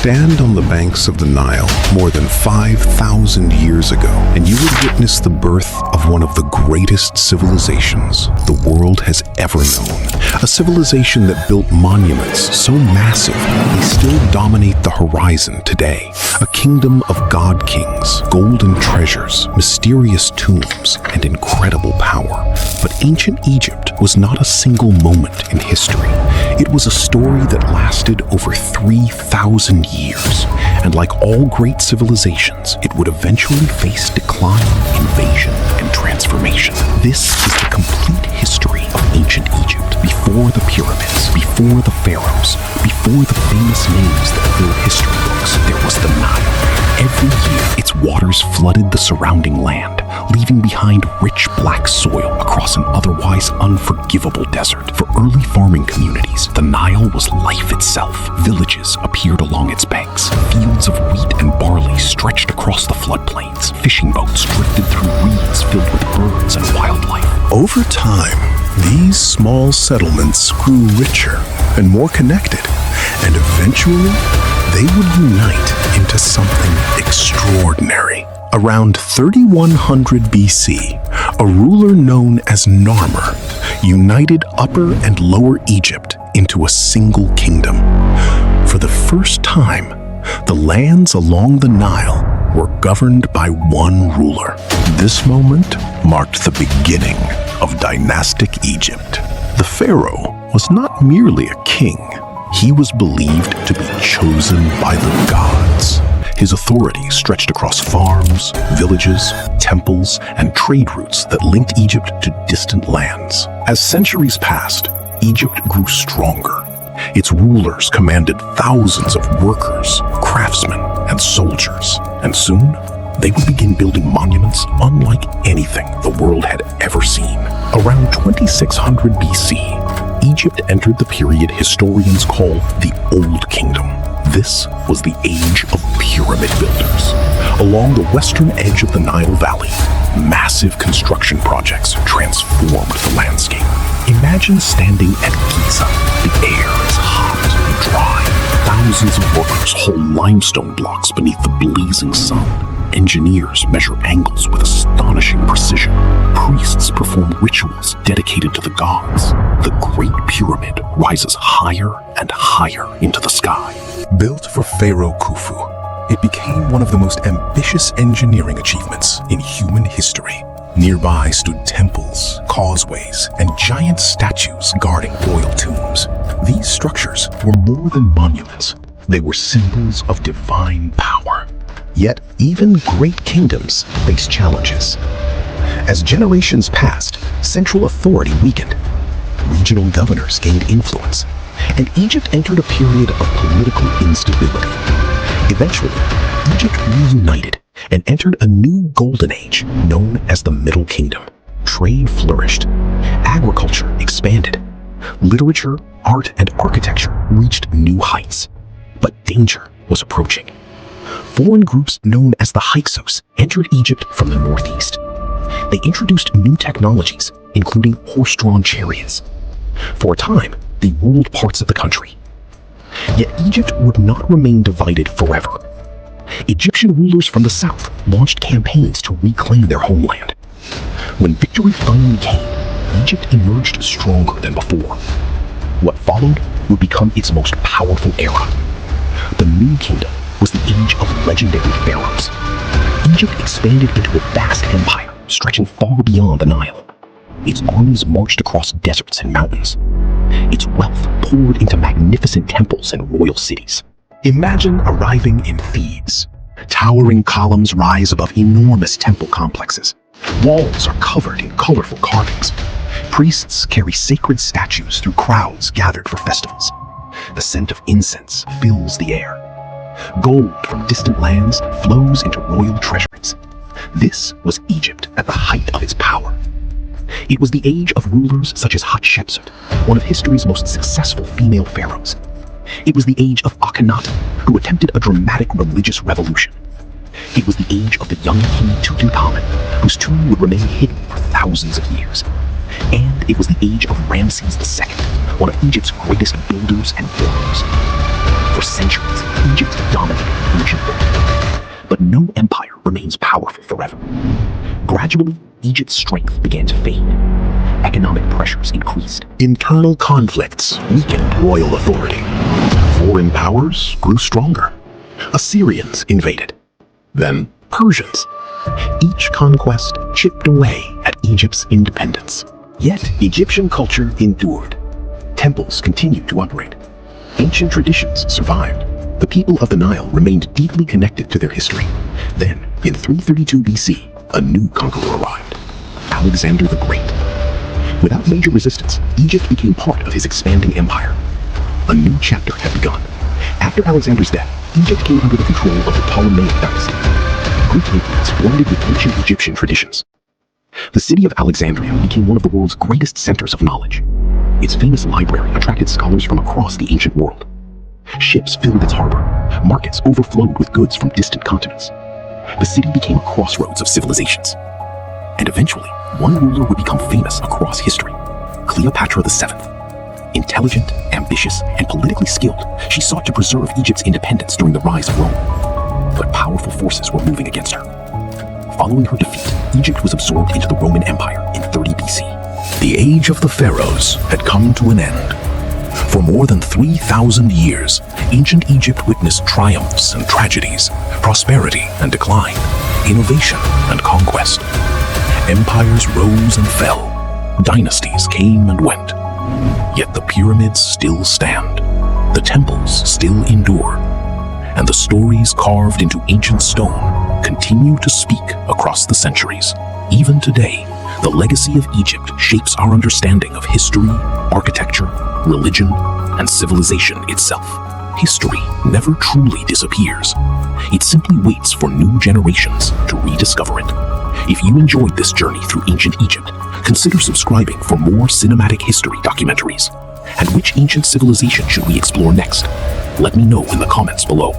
Stand on the banks of the Nile more than 5,000 years ago, and you would witness the birth of one of the greatest civilizations the world has ever known. A civilization that built monuments so massive they still dominate the horizon today. A kingdom of god kings, golden treasures, mysterious tombs, and incredible power. But ancient Egypt was not a single moment in history. It was a story that lasted over 3,000 years, and like all great civilizations, it would eventually face decline, invasion, and transformation. This is the complete history of ancient Egypt, before the pyramids, before the pharaohs, before the famous names that fill history books. There was the Nile. Every year, its waters flooded the surrounding land, leaving behind rich black soil across an otherwise unforgivable desert. For early farming communities, the Nile was life itself. Villages appeared along its banks. Fields of wheat and barley stretched across the floodplains. Fishing boats drifted through reeds filled with birds and wildlife. Over time, these small settlements grew richer and more connected, and eventually, they would unite into something extraordinary. Around 3100 BC, a ruler known as Narmer united Upper and Lower Egypt into a single kingdom. For the first time, the lands along the Nile were governed by one ruler. This moment marked the beginning of dynastic Egypt. The pharaoh was not merely a king. He was believed to be chosen by the gods. His authority stretched across farms, villages, temples, and trade routes that linked Egypt to distant lands. As centuries passed, Egypt grew stronger. Its rulers commanded thousands of workers, craftsmen, and soldiers. And soon, they would begin building monuments unlike anything the world had ever seen. Around 2600 BC, Egypt entered the period historians call the Old Kingdom. This was the age of pyramid builders. Along the western edge of the Nile Valley, massive construction projects transformed the landscape. Imagine standing at Giza. The air is hot and dry. Thousands of workers hold limestone blocks beneath the blazing sun. Engineers measure angles with astonishing precision. Priests perform rituals dedicated to the gods. The Great Pyramid rises higher and higher into the sky. Built for Pharaoh Khufu, it became one of the most ambitious engineering achievements in human history. Nearby stood temples, causeways, and giant statues guarding royal tombs. These structures were more than monuments. They were symbols of divine power. Yet, even great kingdoms face challenges. As generations passed, central authority weakened. Regional governors gained influence, and Egypt entered a period of political instability. Eventually, Egypt reunited and entered a new golden age known as the Middle Kingdom. Trade flourished, agriculture expanded, literature, art, and architecture reached new heights. But danger was approaching. Foreign groups known as the Hyksos entered Egypt from the northeast. They introduced new technologies, including horse-drawn chariots. For a time, they ruled parts of the country. Yet Egypt would not remain divided forever. Egyptian rulers from the south launched campaigns to reclaim their homeland. When victory finally came, Egypt emerged stronger than before. What followed would become its most powerful era. The New Kingdom was the age of legendary pharaohs. Egypt expanded into a vast empire stretching far beyond the Nile. Its armies marched across deserts and mountains. Its wealth poured into magnificent temples and royal cities. Imagine arriving in Thebes. Towering columns rise above enormous temple complexes. Walls are covered in colorful carvings. Priests carry sacred statues through crowds gathered for festivals. The scent of incense fills the air. Gold from distant lands flows into royal treasuries. This was Egypt at the height of its power. It was the age of rulers such as Hatshepsut, one of history's most successful female pharaohs. It was the age of Akhenaten, who attempted a dramatic religious revolution. It was the age of the young king Tutankhamun, whose tomb would remain hidden for thousands of years. And it was the age of Ramses II, one of Egypt's greatest builders and warriors. For centuries, Egypt dominated But no empire remains powerful forever. Gradually, Egypt's strength began to fade. Economic pressures increased. Internal conflicts weakened royal authority. Foreign powers grew stronger. Assyrians invaded. Then Persians. Each conquest chipped away at Egypt's independence. Yet Egyptian culture endured. Temples continued to operate. Ancient traditions survived. The people of the Nile remained deeply connected to their history. Then, in 332 BC, a new conqueror arrived, Alexander the Great. Without major resistance, Egypt became part of his expanding empire. A new chapter had begun. After Alexander's death, Egypt came under the control of the Ptolemaic dynasty. Greek influence blended with ancient Egyptian traditions. The city of Alexandria became one of the world's greatest centers of knowledge. Its famous library attracted scholars from across the ancient world. Ships filled its harbor. Markets overflowed with goods from distant continents. The city became a crossroads of civilizations. And eventually, one ruler would become famous across history: Cleopatra VII. Intelligent, ambitious, and politically skilled, she sought to preserve Egypt's independence during the rise of Rome. But powerful forces were moving against her. Following her defeat, Egypt was absorbed into the Roman Empire in 30 BC. The age of the Pharaohs had come to an end. For more than 3,000 years, ancient Egypt witnessed triumphs and tragedies, prosperity and decline, innovation and conquest. Empires rose and fell. Dynasties came and went. Yet the pyramids still stand. The temples still endure. And the stories carved into ancient stone continue to speak across the centuries. Even today, the legacy of Egypt shapes our understanding of history, architecture, religion, and civilization itself. History never truly disappears. It simply waits for new generations to rediscover it. If you enjoyed this journey through ancient Egypt, consider subscribing for more cinematic history documentaries. And which ancient civilization should we explore next? Let me know in the comments below.